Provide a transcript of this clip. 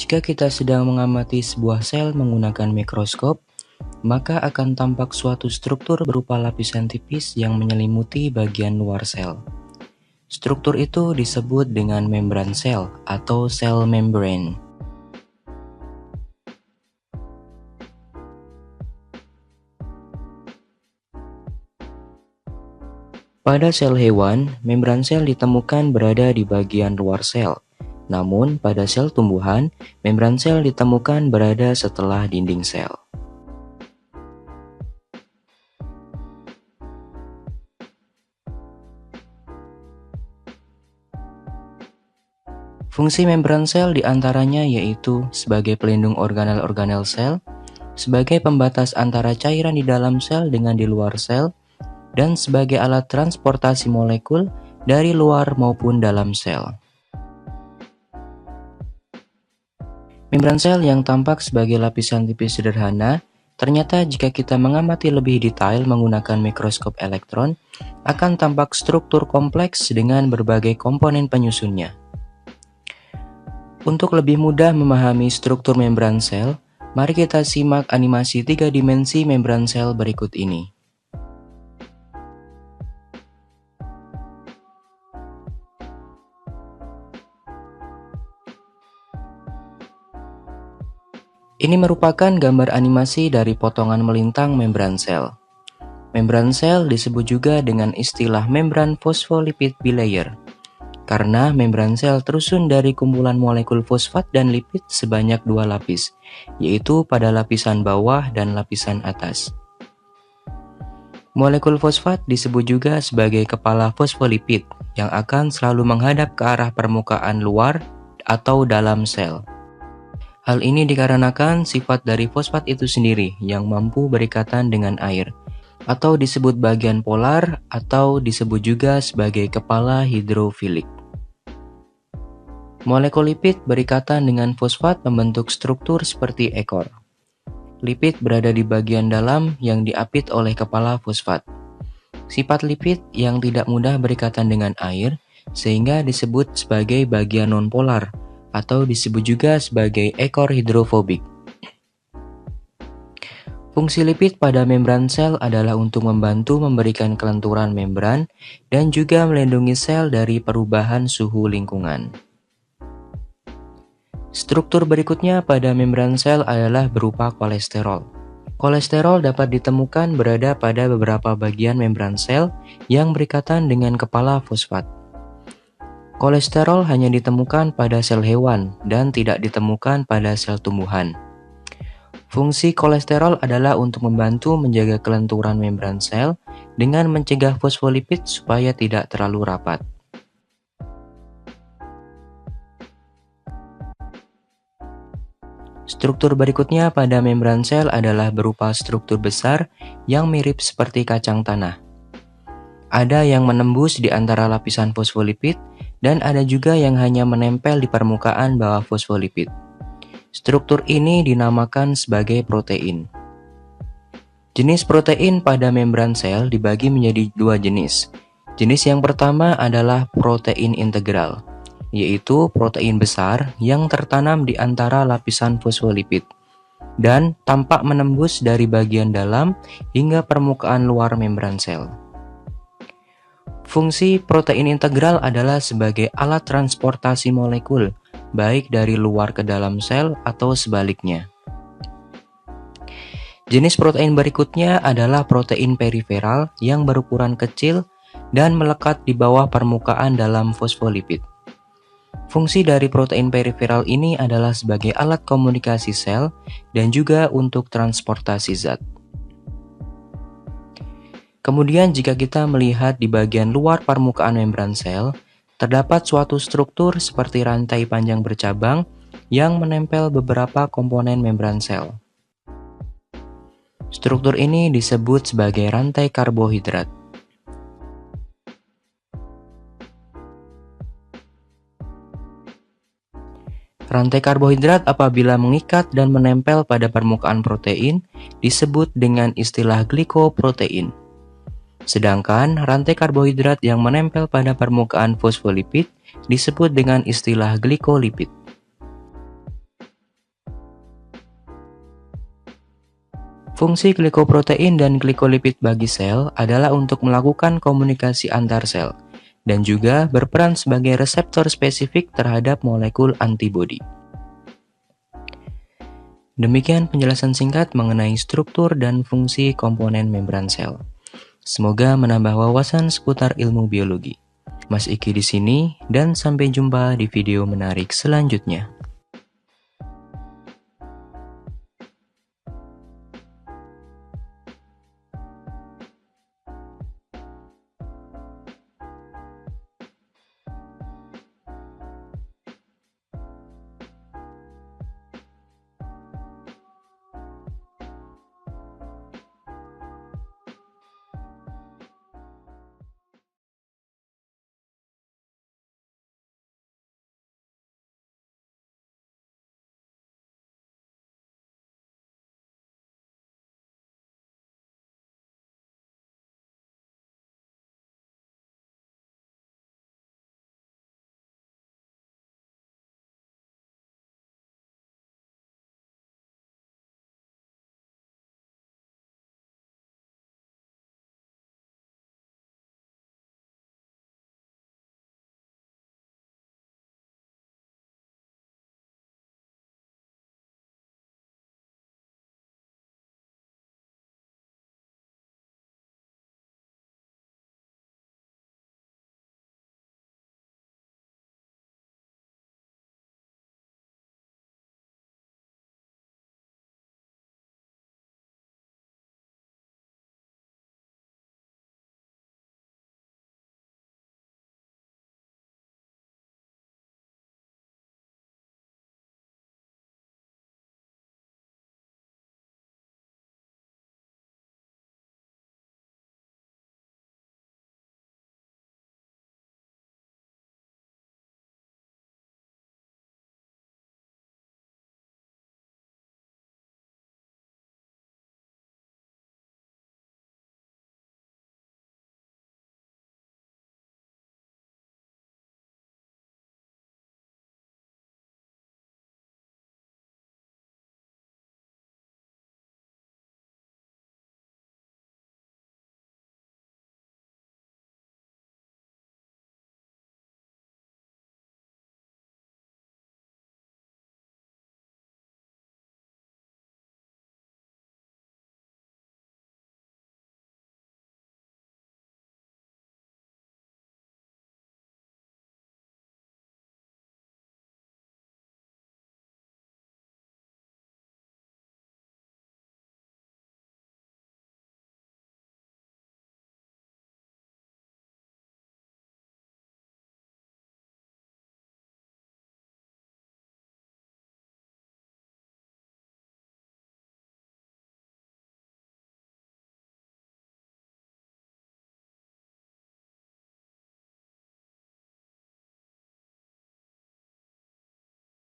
Jika kita sedang mengamati sebuah sel menggunakan mikroskop, maka akan tampak suatu struktur berupa lapisan tipis yang menyelimuti bagian luar sel. Struktur itu disebut dengan membran sel atau cell membrane. Pada sel hewan, membran sel ditemukan berada di bagian luar sel. Namun, pada sel tumbuhan, membran sel ditemukan berada setelah dinding sel. Fungsi membran sel diantaranya yaitu sebagai pelindung organel-organel sel, sebagai pembatas antara cairan di dalam sel dengan di luar sel, dan sebagai alat transportasi molekul dari luar maupun dalam sel. Membran sel yang tampak sebagai lapisan tipis sederhana, ternyata jika kita mengamati lebih detail menggunakan mikroskop elektron, akan tampak struktur kompleks dengan berbagai komponen penyusunnya. Untuk lebih mudah memahami struktur membran sel, mari kita simak animasi 3 dimensi membran sel berikut ini. Ini merupakan gambar animasi dari potongan melintang membran sel. Membran sel disebut juga dengan istilah membran fosfolipid bilayer, karena membran sel tersusun dari kumpulan molekul fosfat dan lipid sebanyak 2 lapis, yaitu pada lapisan bawah dan lapisan atas. Molekul fosfat disebut juga sebagai kepala fosfolipid yang akan selalu menghadap ke arah permukaan luar atau dalam sel. Hal ini dikarenakan sifat dari fosfat itu sendiri yang mampu berikatan dengan air, atau disebut bagian polar atau disebut juga sebagai kepala hidrofilik. Molekul lipid berikatan dengan fosfat membentuk struktur seperti ekor. Lipid berada di bagian dalam yang diapit oleh kepala fosfat. Sifat lipid yang tidak mudah berikatan dengan air sehingga disebut sebagai bagian nonpolar atau disebut juga sebagai ekor hidrofobik. Fungsi lipid pada membran sel adalah untuk membantu memberikan kelenturan membran dan juga melindungi sel dari perubahan suhu lingkungan. Struktur berikutnya pada membran sel adalah berupa kolesterol. Kolesterol dapat ditemukan berada pada beberapa bagian membran sel yang berikatan dengan kepala fosfat. Kolesterol hanya ditemukan pada sel hewan dan tidak ditemukan pada sel tumbuhan. Fungsi kolesterol adalah untuk membantu menjaga kelenturan membran sel dengan mencegah fosfolipid supaya tidak terlalu rapat. Struktur berikutnya pada membran sel adalah berupa struktur besar yang mirip seperti kacang tanah. Ada yang menembus di antara lapisan fosfolipid dan ada juga yang hanya menempel di permukaan bawah fosfolipid. Struktur ini dinamakan sebagai protein. Jenis protein pada membran sel dibagi menjadi 2 jenis. Jenis yang pertama adalah protein integral, yaitu protein besar yang tertanam di antara lapisan fosfolipid dan tampak menembus dari bagian dalam hingga permukaan luar membran sel. Fungsi protein integral adalah sebagai alat transportasi molekul, baik dari luar ke dalam sel atau sebaliknya. Jenis protein berikutnya adalah protein periferal yang berukuran kecil dan melekat di bawah permukaan dalam fosfolipid. Fungsi dari protein periferal ini adalah sebagai alat komunikasi sel dan juga untuk transportasi zat. Kemudian jika kita melihat di bagian luar permukaan membran sel, terdapat suatu struktur seperti rantai panjang bercabang yang menempel beberapa komponen membran sel. Struktur ini disebut sebagai rantai karbohidrat. Rantai karbohidrat apabila mengikat dan menempel pada permukaan protein disebut dengan istilah glikoprotein. Sedangkan rantai karbohidrat yang menempel pada permukaan fosfolipid disebut dengan istilah glikolipid. Fungsi glikoprotein dan glikolipid bagi sel adalah untuk melakukan komunikasi antar sel dan juga berperan sebagai reseptor spesifik terhadap molekul antibodi. Demikian penjelasan singkat mengenai struktur dan fungsi komponen membran sel. Semoga menambah wawasan seputar ilmu biologi. Mas Iki di sini dan sampai jumpa di video menarik selanjutnya.